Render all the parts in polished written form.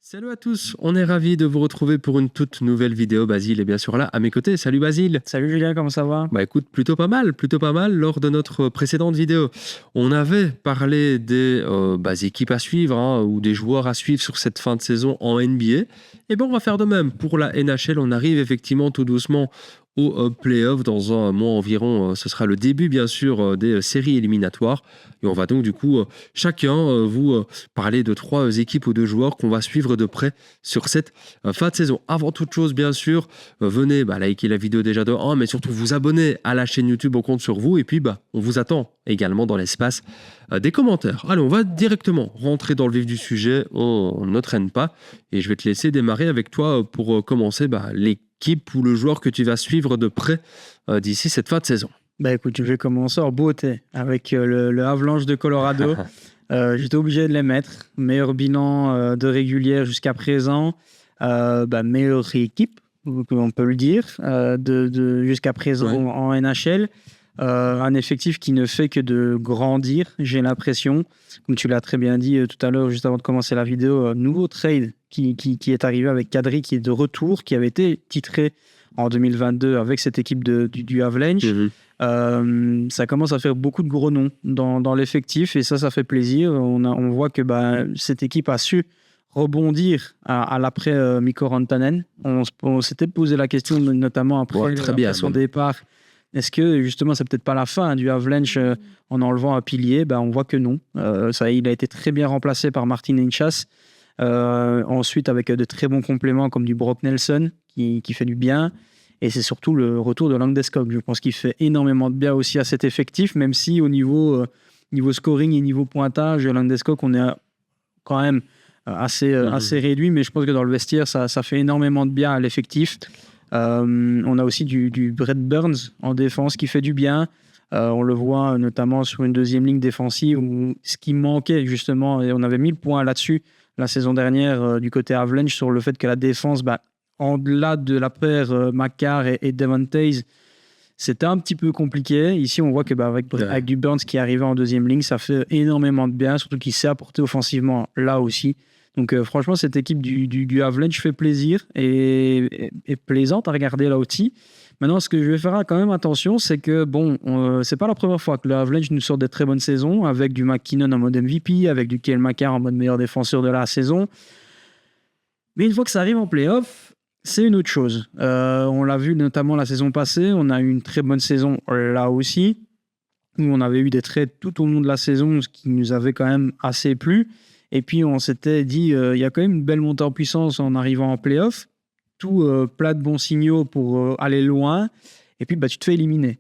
Salut à tous, on est ravis de vous retrouver pour une toute nouvelle vidéo. Basile est bien sûr là à mes côtés. Salut Basile. Salut Julien, comment ça va? Bah écoute, plutôt pas mal. Lors de notre précédente vidéo, on avait parlé des équipes à suivre ou des joueurs à suivre sur cette fin de saison en NBA. Et bien on va faire de même pour la NHL. On arrive effectivement tout doucement aux playoffs dans un mois environ. Ce sera le début bien sûr des séries éliminatoires. Et on va donc du coup chacun vous parler de trois équipes ou de joueurs qu'on va suivre de près sur cette fin de saison. Avant toute chose bien sûr, venez liker la vidéo déjà de 1, mais surtout vous abonner à la chaîne YouTube, on compte sur vous. Et puis on vous attend également dans l'espace des commentaires. Allez, on va directement rentrer dans le vif du sujet, on ne traîne pas. Et je vais te laisser démarrer avec toi pour commencer l'équipe ou le joueur que tu vas suivre de près d'ici cette fin de saison. Bah écoute, je vais commencer en beauté avec le Avalanche de Colorado. J'étais obligé de les mettre. Meilleur bilan de régulière jusqu'à présent. Meilleure équipe, on peut le dire, jusqu'à présent en NHL. Un effectif qui ne fait que de grandir, j'ai l'impression. Comme tu l'as très bien dit tout à l'heure, juste avant de commencer la vidéo, nouveau trade qui est arrivé avec Kadri, qui est de retour, qui avait été titré en 2022 avec cette équipe du Avalanche. Ça commence à faire beaucoup de gros noms dans l'effectif et ça fait plaisir. On voit que cette équipe a su rebondir à l'après Mikko Rantanen. On s'était posé la question notamment après son départ. Est-ce que justement c'est peut-être pas la fin du Avalanche en enlevant un pilier? On voit que non. Il a été très bien remplacé par Martin Necas. Ensuite avec de très bons compléments comme du Brock Nelson qui fait du bien. Et c'est surtout le retour de Landeskog. Je pense qu'il fait énormément de bien aussi à cet effectif, même si au niveau scoring et niveau pointage, Landeskog, on est quand même assez réduit. Mais je pense que dans le vestiaire, ça fait énormément de bien à l'effectif. On a aussi du Brett Burns en défense qui fait du bien. On le voit notamment sur une deuxième ligne défensive où ce qui manquait justement, et on avait mis le point là-dessus la saison dernière du côté Avalanche sur le fait que la défense... en-delà de la paire Makar et Devon Toews, c'était un petit peu compliqué. Ici, on voit que avec du Burns qui est arrivé en deuxième ligne, ça fait énormément de bien, surtout qu'il s'est apporté offensivement là aussi. Donc franchement, cette équipe du Avalanche fait plaisir et plaisante à regarder là aussi. Maintenant, ce que je vais faire quand même attention, c'est que c'est pas la première fois que le Avalanche nous sort des très bonnes saisons, avec du McKinnon en mode MVP, avec du Cale Makar en mode meilleur défenseur de la saison. Mais une fois que ça arrive en play-off, c'est une autre chose. On l'a vu notamment la saison passée. On a eu une très bonne saison là aussi, où on avait eu des trades tout au long de la saison, ce qui nous avait quand même assez plu. Et puis, on s'était dit, il y a quand même une belle montée en puissance en arrivant en play-off. Tout plat de bons signaux pour aller loin. Et puis, tu te fais éliminer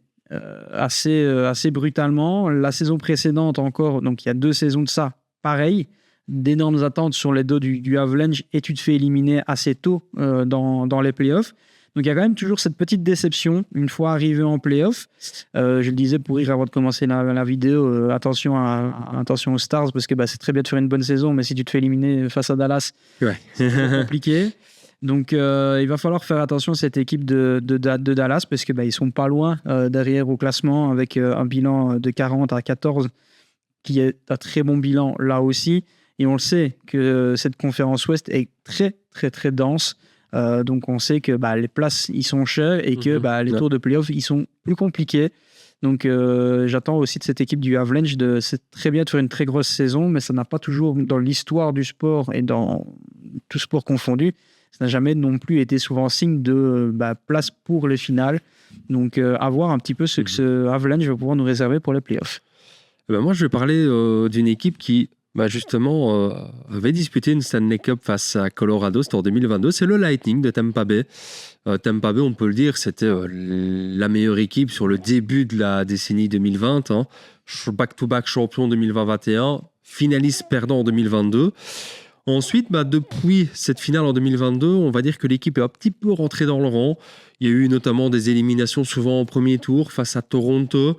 assez brutalement. La saison précédente encore, donc il y a 2 saisons de ça, pareil. D'énormes attentes sur les dos du Avalanche et tu te fais éliminer assez tôt dans les playoffs. Donc il y a quand même toujours cette petite déception une fois arrivé en playoffs. Je le disais pour rire avant de commencer la vidéo, attention aux Stars parce que c'est très bien de faire une bonne saison, mais si tu te fais éliminer face à Dallas, c'est compliqué. Donc il va falloir faire attention à cette équipe de Dallas parce que ils sont pas loin derrière au classement avec un bilan de 40 à 14 qui est un très bon bilan là aussi. Et on le sait que cette conférence Ouest est très, très, très dense. Donc, on sait que les places, ils sont chères et que les tours de play-off, ils sont plus compliqués. Donc, j'attends aussi de cette équipe du Avalanche c'est très bien de faire une très grosse saison, mais ça n'a pas toujours, dans l'histoire du sport et dans tout sport confondu, ça n'a jamais non plus été souvent signe de place pour les finales. Donc, à voir un petit peu ce que ce Avalanche va pouvoir nous réserver pour les play-offs. Moi, je vais parler d'une équipe qui... justement, avait disputé une Stanley Cup face à Colorado, c'était en 2022. C'est le Lightning de Tampa Bay. Tampa Bay, on peut le dire, c'était la meilleure équipe sur le début de la décennie 2020. Back-to-back champion 2020-21, finaliste perdant en 2022. Ensuite, depuis cette finale en 2022, on va dire que l'équipe est un petit peu rentrée dans le rang. Il y a eu notamment des éliminations souvent en premier tour face à Toronto,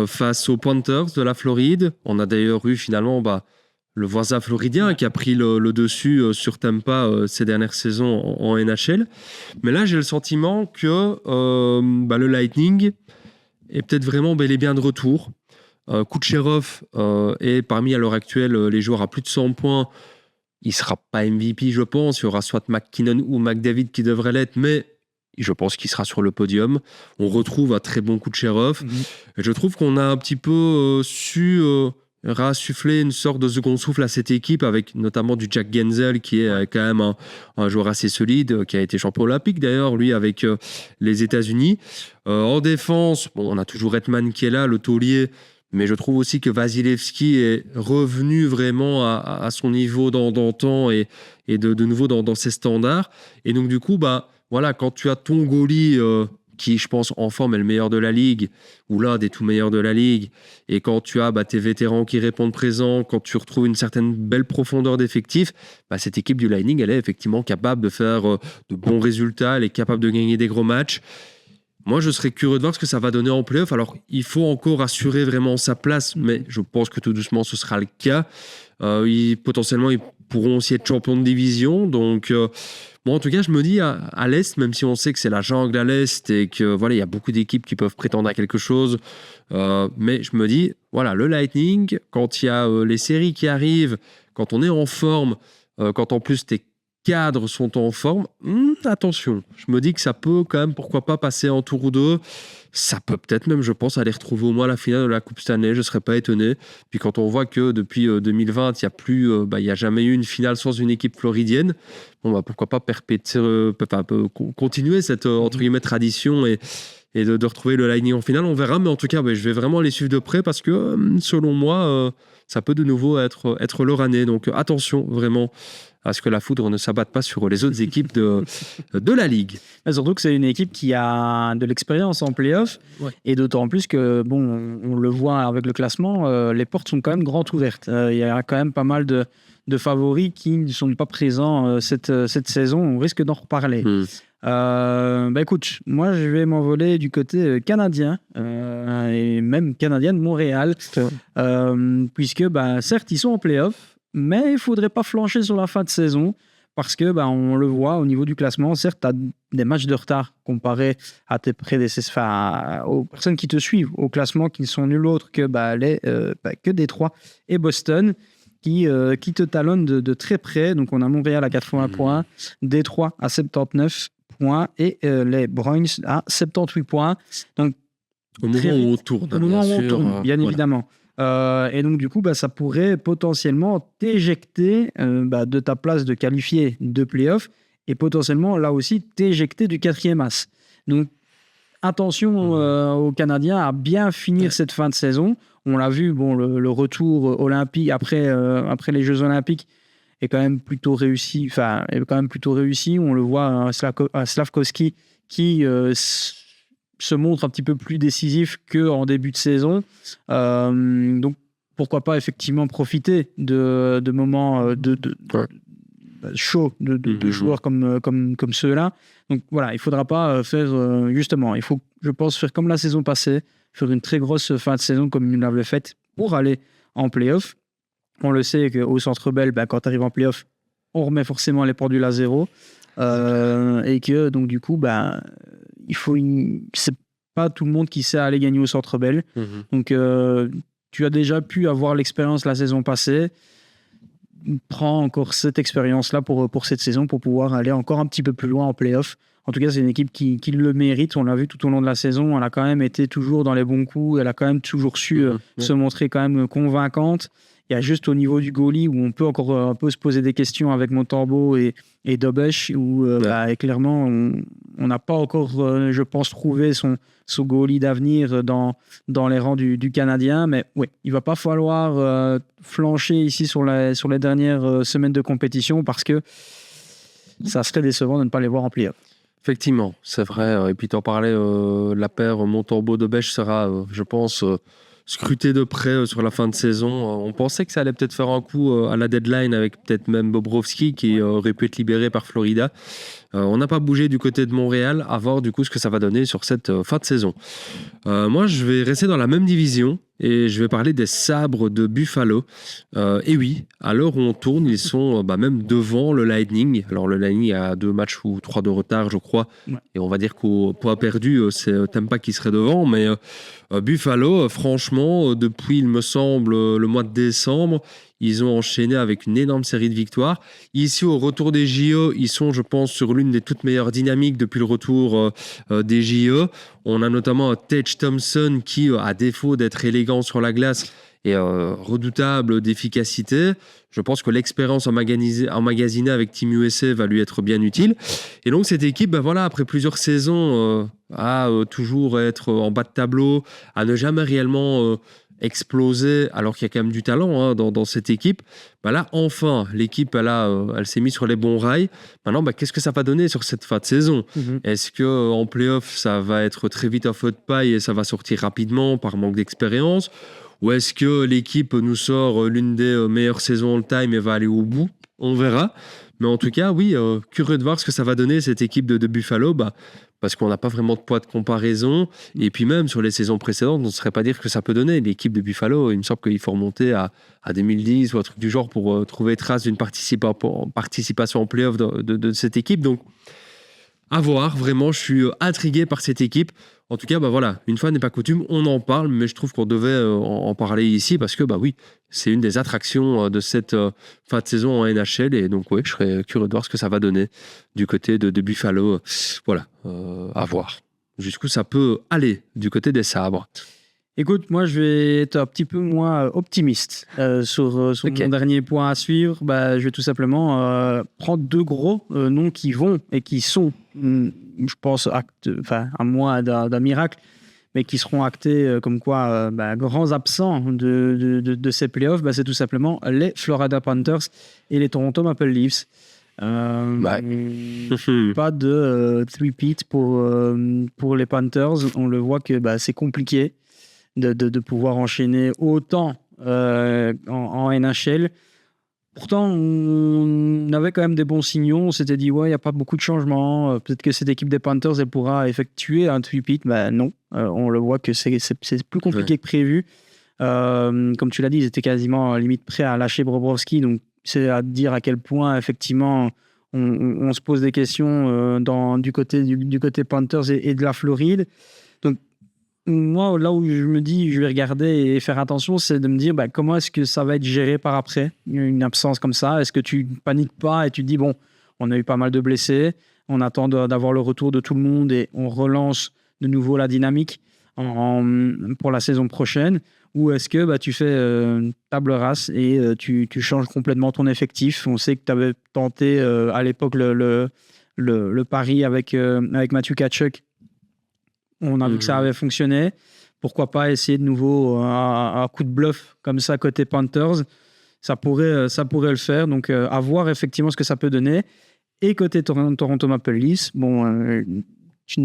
face aux Panthers de la Floride. On a d'ailleurs eu finalement... le voisin floridien qui a pris le dessus sur Tampa ces dernières saisons en NHL. Mais là, j'ai le sentiment que le Lightning est peut-être vraiment bel et bien de retour. Kucherov est parmi à l'heure actuelle les joueurs à plus de 100 points il sera pas MVP, je pense. Il y aura soit McKinnon ou McDavid qui devrait l'être, mais je pense qu'il sera sur le podium. On retrouve un très bon coup de Cherov. Et je trouve qu'on a un petit peu su rasuffler une sorte de second souffle à cette équipe, avec notamment du Jack Genzel, qui est quand même un joueur assez solide, qui a été champion olympique d'ailleurs, lui, avec les États-Unis. En défense, on a toujours Hetman qui est là, le taulier, mais je trouve aussi que Vasilevski est revenu vraiment à son niveau d'antan et de nouveau dans ses standards. Et donc, du coup, voilà, quand tu as ton goalie qui, je pense, en forme est le meilleur de la Ligue, ou l'un des tout meilleurs de la Ligue, et quand tu as tes vétérans qui répondent présents, quand tu retrouves une certaine belle profondeur d'effectifs, cette équipe du Lightning, elle est effectivement capable de faire de bons résultats, elle est capable de gagner des gros matchs. Moi, je serais curieux de voir ce que ça va donner en play-off. Alors, il faut encore assurer vraiment sa place, mais je pense que tout doucement, ce sera le cas. Potentiellement, ils pourront aussi être champions de division. Donc, en tout cas, je me dis à l'Est, même si on sait que c'est la jungle à l'Est et que voilà, il y a beaucoup d'équipes qui peuvent prétendre à quelque chose, mais je me dis, voilà, le Lightning, quand il y a les séries qui arrivent, quand on est en forme, quand en plus tes cadres sont en forme, attention, je me dis que ça peut quand même, pourquoi pas, passer en tour ou deux. Ça peut peut-être même, je pense, aller retrouver au moins la finale de la Coupe Stanley, je ne serais pas étonné. Puis quand on voit que depuis 2020, il n'y a jamais eu une finale sans une équipe floridienne, pourquoi pas continuer cette entre guillemets tradition et de retrouver le Lightning en finale. On verra, mais en tout cas, je vais vraiment les suivre de près parce que, selon moi, ça peut de nouveau être leur année. Donc attention, vraiment, à ce que la foudre ne s'abatte pas sur les autres équipes de la Ligue. Mais surtout que c'est une équipe qui a de l'expérience en play-off, et d'autant plus que, on le voit avec le classement, les portes sont quand même grandes ouvertes. Il y a quand même pas mal de favoris qui ne sont pas présents cette saison. On risque d'en reparler. Écoute, moi je vais m'envoler du côté canadien, et même canadien de Montréal, puisque certes ils sont en play-off, mais il ne faudrait pas flancher sur la fin de saison parce que on le voit au niveau du classement. Certes, tu as des matchs de retard comparé à tes prédécesseurs, aux personnes qui te suivent au classement, qui ne sont nul autre que que Détroit et Boston, qui te talonnent de très près. Donc on a Montréal à 80 points, Détroit à 79 points et les Bruins à 78 points. Donc, au moment où on tourne, bien évidemment. Et donc du coup ça pourrait potentiellement t'éjecter de ta place de qualifié de play-off, et potentiellement là aussi t'éjecter du 4e as. Donc attention aux Canadiens à bien finir cette fin de saison. On l'a vu, le retour olympique après les Jeux Olympiques est quand même plutôt réussi. On le voit à Slavkovski qui se montre un petit peu plus décisif qu'en début de saison. Donc, pourquoi pas effectivement profiter de moments chauds de joueurs comme ceux-là. Donc voilà, il ne faudra pas faire justement. Il faut, je pense, faire comme la saison passée, faire une très grosse fin de saison comme nous l'avons fait pour aller en play-off. On le sait qu'au Centre Bell, quand tu arrives en play-off, on remet forcément les pendules à zéro. Et que donc du coup c'est pas tout le monde qui sait aller gagner au Centre Bell. Donc tu as déjà pu avoir l'expérience la saison passée, prends encore cette expérience là pour cette saison, pour pouvoir aller encore un petit peu plus loin en play-off. En tout cas, c'est une équipe qui le mérite. On l'a vu tout au long de la saison, elle a quand même été toujours dans les bons coups, elle a quand même toujours su se montrer quand même convaincante. Il y a juste au niveau du goalie où on peut encore un peu se poser des questions avec Montembeault et Dobesch, où clairement, on n'a pas encore, je pense, trouvé son goalie d'avenir dans les rangs du Canadien. Mais oui, il ne va pas falloir flancher ici sur les dernières semaines de compétition, parce que ça serait décevant de ne pas les voir en play-off. Effectivement, c'est vrai. Et puis, tu en parlais, la paire Montembeault-Dobesch sera, je pense, scruté de près sur la fin de saison. On pensait que ça allait peut-être faire un coup à la deadline avec peut-être même Bobrovsky qui aurait pu être libéré par Florida. On n'a pas bougé du côté de Montréal, à voir du coup ce que ça va donner sur cette fin de saison. Moi, je vais rester dans la même division et je vais parler des Sabres de Buffalo. Et oui, à l'heure où on tourne, ils sont même devant le Lightning. Alors le Lightning a 2 matchs ou 3 de retard, je crois. Ouais. Et on va dire qu'au point perdu, c'est Tampa qui serait devant. Mais Buffalo, franchement, depuis, il me semble, le mois de décembre, Ils ont enchaîné avec une énorme série de victoires. Ici, au retour des JO, ils sont, je pense, sur l'une des toutes meilleures dynamiques depuis le retour des JO. On a notamment Tage Thompson qui, à défaut d'être élégant sur la glace, est redoutable d'efficacité. Je pense que l'expérience emmagasinée avec Team USA va lui être bien utile. Et donc, cette équipe, après plusieurs saisons, à toujours être en bas de tableau, à ne jamais réellement exploser, alors qu'il y a quand même du talent dans cette équipe. Là, enfin, l'équipe, elle s'est mise sur les bons rails. Maintenant, qu'est-ce que ça va donner sur cette fin de saison ? Est-ce qu'en play-off, ça va être très vite en feu de paille et ça va sortir rapidement par manque d'expérience ? Ou est-ce que l'équipe nous sort l'une des meilleures saisons all-time et va aller au bout ? On verra. Mais en tout cas, oui, curieux de voir ce que ça va donner, cette équipe de Buffalo, parce qu'on n'a pas vraiment de poids de comparaison. Et puis même, sur les saisons précédentes, on ne saurait pas dire que ça peut donner. L'équipe de Buffalo, il me semble qu'il faut remonter à 2010 ou un truc du genre pour trouver trace d'une participation en play-off de cette équipe. Donc, à voir. Vraiment, je suis intrigué par cette équipe. En tout cas, une fois n'est pas coutume, on en parle, mais je trouve qu'on devait en parler ici parce que, oui, c'est une des attractions de cette fin de saison en NHL. Et donc, je serais curieux de voir ce que ça va donner du côté de Buffalo. Voilà, à voir. Jusqu'où ça peut aller du côté des Sabres. Écoute, moi, je vais être un petit peu moins optimiste sur mon dernier point à suivre. Je vais tout simplement prendre deux gros noms qui vont et qui sont, je pense, à moins d'un miracle, mais qui seront actés comme quoi grands absents de ces playoffs. C'est tout simplement les Florida Panthers et les Toronto Maple Leafs. Pas de three-peat pour les Panthers. On le voit que c'est compliqué de pouvoir enchaîner autant en NHL. Pourtant, on avait quand même des bons signaux. On s'était dit, il n'y a pas beaucoup de changements. Peut-être que cette équipe des Panthers, elle pourra effectuer un three-peat. Non, on le voit que c'est plus compliqué que prévu. Comme tu l'as dit, ils étaient quasiment limite prêts à lâcher Bobrovsky. Donc, c'est à dire à quel point, effectivement, on se pose des questions du côté Panthers et de la Floride. Donc, moi, là où je me dis, je vais regarder et faire attention, c'est de me dire comment est-ce que ça va être géré par après, une absence comme ça. Est-ce que tu paniques pas et tu te dis, on a eu pas mal de blessés, on attend d'avoir le retour de tout le monde et on relance de nouveau la dynamique pour la saison prochaine, ou est-ce que tu fais table rase et tu changes complètement ton effectif. On sait que tu avais tenté à l'époque le pari avec Matthew Tkachuk. On a vu que ça avait fonctionné. Pourquoi pas essayer de nouveau un coup de bluff comme ça côté Panthers. Ça pourrait le faire. Donc, à voir effectivement ce que ça peut donner. Et côté Toronto Maple Leafs, tu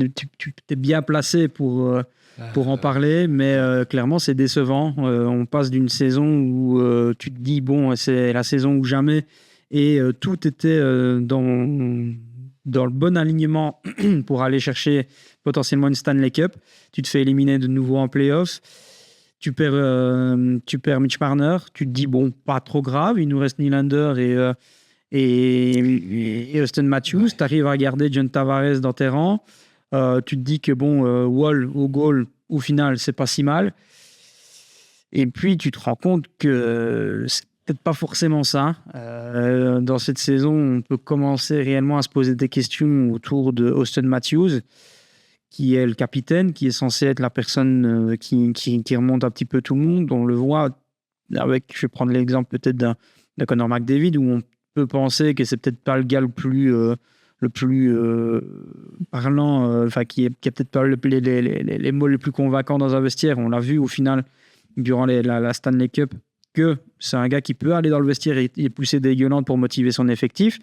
t'es bien placé pour en parler, mais clairement, c'est décevant. On passe d'une saison où tu te dis, c'est la saison ou jamais. Et tout était dans le bon alignement pour aller chercher potentiellement une Stanley Cup. Tu te fais éliminer de nouveau en playoffs. Tu perds Mitch Marner. Tu te dis, pas trop grave. Il nous reste Nylander et Auston Matthews. Tu arrives à garder John Tavares dans tes rangs. Tu te dis que, Wall au goal, au final, c'est pas si mal. Et puis, tu te rends compte que c'est peut-être pas forcément ça. Dans cette saison, on peut commencer réellement à se poser des questions autour de Auston Matthews, qui est le capitaine, qui est censé être la personne qui remonte un petit peu tout le monde. On le voit avec, je vais prendre l'exemple peut-être de Connor McDavid, où on peut penser que c'est peut-être pas le gars le plus parlant, qui a peut-être pas les mots les plus convaincants dans un vestiaire. On l'a vu au final durant la Stanley Cup, que c'est un gars qui peut aller dans le vestiaire et pousser des gueulantes pour motiver son effectif.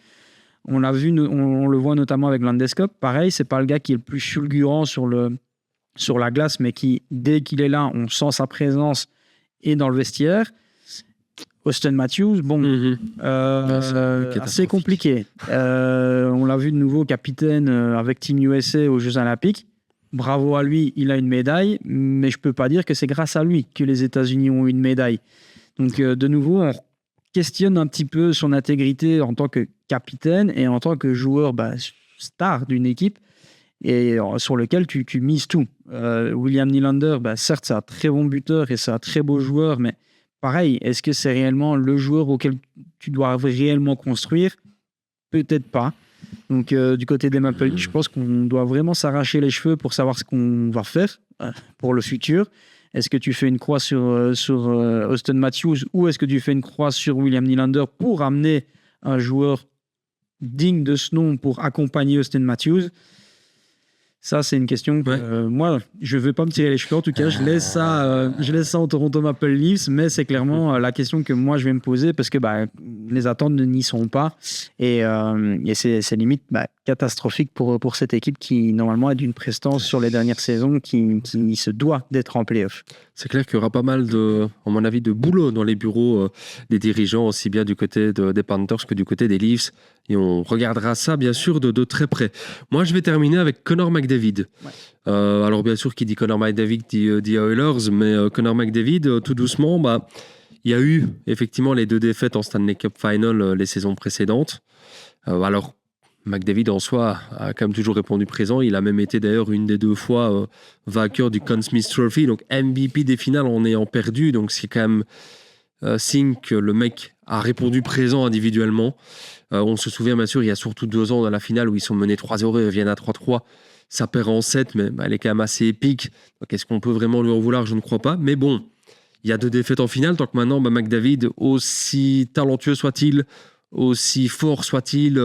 On l'a vu, on le voit notamment avec Landeskog. Pareil, c'est pas le gars qui est le plus fulgurant sur la glace, mais qui, dès qu'il est là, on sent sa présence et dans le vestiaire. Auston Matthews, assez compliqué. On l'a vu de nouveau capitaine avec Team USA aux Jeux Olympiques. Bravo à lui, il a une médaille, mais je peux pas dire que c'est grâce à lui que les États-Unis ont une médaille. Donc, de nouveau, on questionne un petit peu son intégrité en tant que capitaine et en tant que joueur star d'une équipe et sur lequel tu mises tout. William Nylander, certes, c'est un très bon buteur et c'est un très beau joueur, mais pareil, est-ce que c'est réellement le joueur auquel tu dois réellement construire? Peut-être pas. Donc, du côté des Maple Leafs, je pense qu'on doit vraiment s'arracher les cheveux pour savoir ce qu'on va faire pour le futur. Est-ce que tu fais une croix sur Auston Matthews ou est-ce que tu fais une croix sur William Nylander pour amener un joueur digne de ce nom pour accompagner Auston Matthews? Ça, c'est une question que moi, je ne veux pas me tirer les cheveux. En tout cas, je laisse ça au Toronto Maple Leafs, mais c'est clairement la question que moi, je vais me poser parce que les attentes n'y sont pas. Et c'est limite catastrophique pour cette équipe qui, normalement, a d'une prestance sur les dernières saisons qui se doit d'être en play-off. C'est clair qu'il y aura pas mal, à mon avis, de boulot dans les bureaux des dirigeants, aussi bien du côté des Panthers que du côté des Leafs. Et on regardera ça, bien sûr, de très près. Moi, je vais terminer avec Connor McDavid. Ouais. Alors, bien sûr, qui dit Connor McDavid dit Oilers, mais Connor McDavid, tout doucement, il y a eu effectivement les 2 défaites en Stanley Cup Final les saisons précédentes. Alors, McDavid, en soi, a quand même toujours répondu présent. Il a même été d'ailleurs une des 2 fois vainqueur du Conn Smythe Trophy, donc MVP des finales en ayant perdu. Donc, c'est quand même signe que le mec a répondu présent individuellement. On se souvient, bien sûr, il y a surtout 2 ans dans la finale où ils sont menés 3-0 et reviennent à 3-3. Ça perd en 7, mais elle est quand même assez épique. Donc, est-ce qu'on peut vraiment lui en vouloir? Je ne crois pas. Mais bon, il y a 2 défaites en finale. Tant que maintenant, McDavid, aussi talentueux soit-il, aussi fort soit-il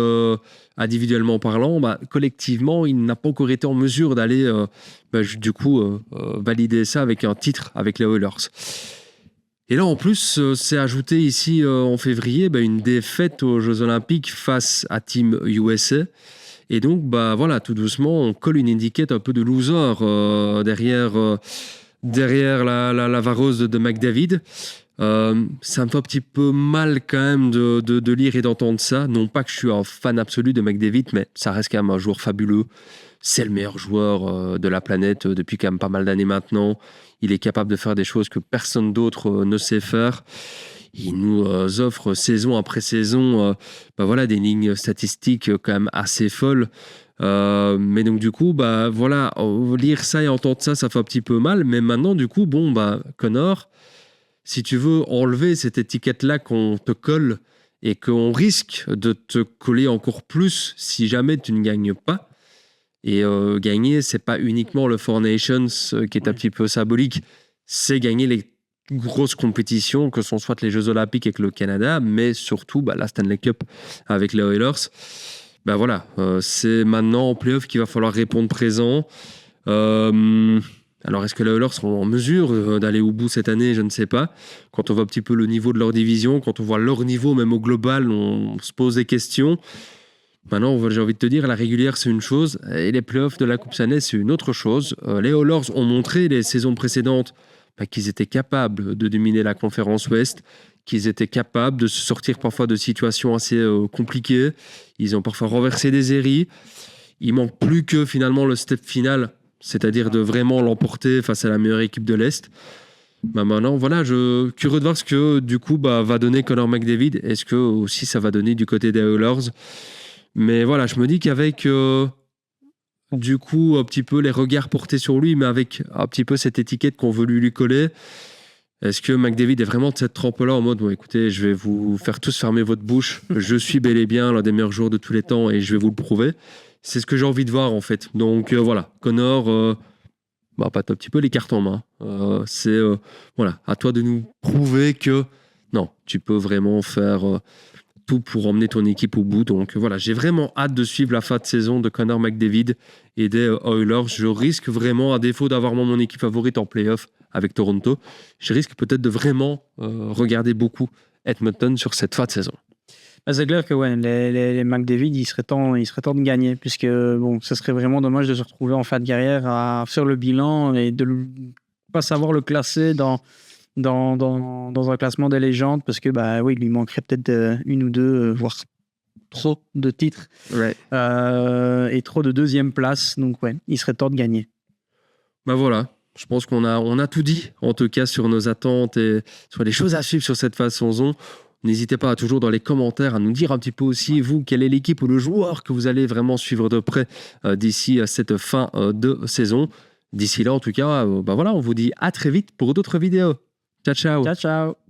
individuellement parlant, collectivement, il n'a pas encore été en mesure d'aller valider ça avec un titre avec les Oilers. Et là, en plus, c'est ajouté ici en février une défaite aux Jeux Olympiques face à Team USA. Et donc, tout doucement, on colle une étiquette un peu de loser derrière la vareuse de McDavid. Ça me fait un petit peu mal quand même de lire et d'entendre ça. Non pas que je suis un fan absolu de McDavid, mais ça reste quand même un joueur fabuleux. C'est le meilleur joueur de la planète depuis quand même pas mal d'années maintenant. Il est capable de faire des choses que personne d'autre ne sait faire. Il nous offre saison après saison des lignes statistiques quand même assez folles. Mais donc du coup, lire ça et entendre ça, ça fait un petit peu mal. Mais maintenant, du coup, Connor, si tu veux enlever cette étiquette-là qu'on te colle et qu'on risque de te coller encore plus si jamais tu ne gagnes pas, et gagner, c'est pas uniquement le Four Nations qui est un petit peu symbolique, c'est gagner les grosses compétitions que sont soit les Jeux Olympiques avec le Canada, mais surtout la Stanley Cup avec les Oilers. C'est maintenant en play-off qu'il va falloir répondre présent. Alors, est-ce que les Oilers seront en mesure d'aller au bout cette année? Je ne sais pas. Quand on voit un petit peu le niveau de leur division, quand on voit leur niveau même au global, on se pose des questions. Maintenant, j'ai envie de te dire, la régulière, c'est une chose, et les playoffs de la Coupe Stanley, c'est une autre chose. Les Oilers ont montré les saisons précédentes qu'ils étaient capables de dominer la conférence Ouest, qu'ils étaient capables de se sortir parfois de situations assez compliquées. Ils ont parfois renversé des séries. Il manque plus que finalement le step final, c'est-à-dire de vraiment l'emporter face à la meilleure équipe de l'Est. Maintenant, je suis curieux de voir ce que du coup va donner Connor McDavid. Est-ce que aussi ça va donner du côté des Oilers? Mais je me dis qu'avec du coup un petit peu les regards portés sur lui, mais avec un petit peu cette étiquette qu'on veut lui coller, est-ce que McDavid est vraiment de cette trempe-là en mode écoutez, je vais vous faire tous fermer votre bouche, je suis bel et bien l'un des meilleurs joueurs de tous les temps et je vais vous le prouver. C'est ce que j'ai envie de voir en fait. Donc Connor, pas un petit peu les cartes en main. C'est à toi de nous prouver que non, tu peux vraiment faire tout pour emmener ton équipe au bout. Donc j'ai vraiment hâte de suivre la fin de saison de Connor McDavid et des Oilers. Je risque vraiment, à défaut d'avoir mon équipe favorite en play-off avec Toronto, je risque peut-être de vraiment regarder beaucoup Edmonton sur cette fin de saison. C'est clair que les McDavid, il serait temps de gagner, puisque ce serait vraiment dommage de se retrouver en fin de carrière à faire le bilan et de ne pas savoir le classer dans un classement des légendes, parce que il lui manquerait peut-être une ou deux, voire trop de titres et trop de deuxième place. Donc il serait temps de gagner. Je pense qu'on a tout dit, en tout cas sur nos attentes et sur les choses à suivre sur cette saison. N'hésitez pas toujours dans les commentaires à nous dire un petit peu aussi, vous, quelle est l'équipe ou le joueur que vous allez vraiment suivre de près d'ici cette fin de saison. D'ici là, en tout cas, on vous dit à très vite pour d'autres vidéos. Ciao, ciao. Ciao, ciao.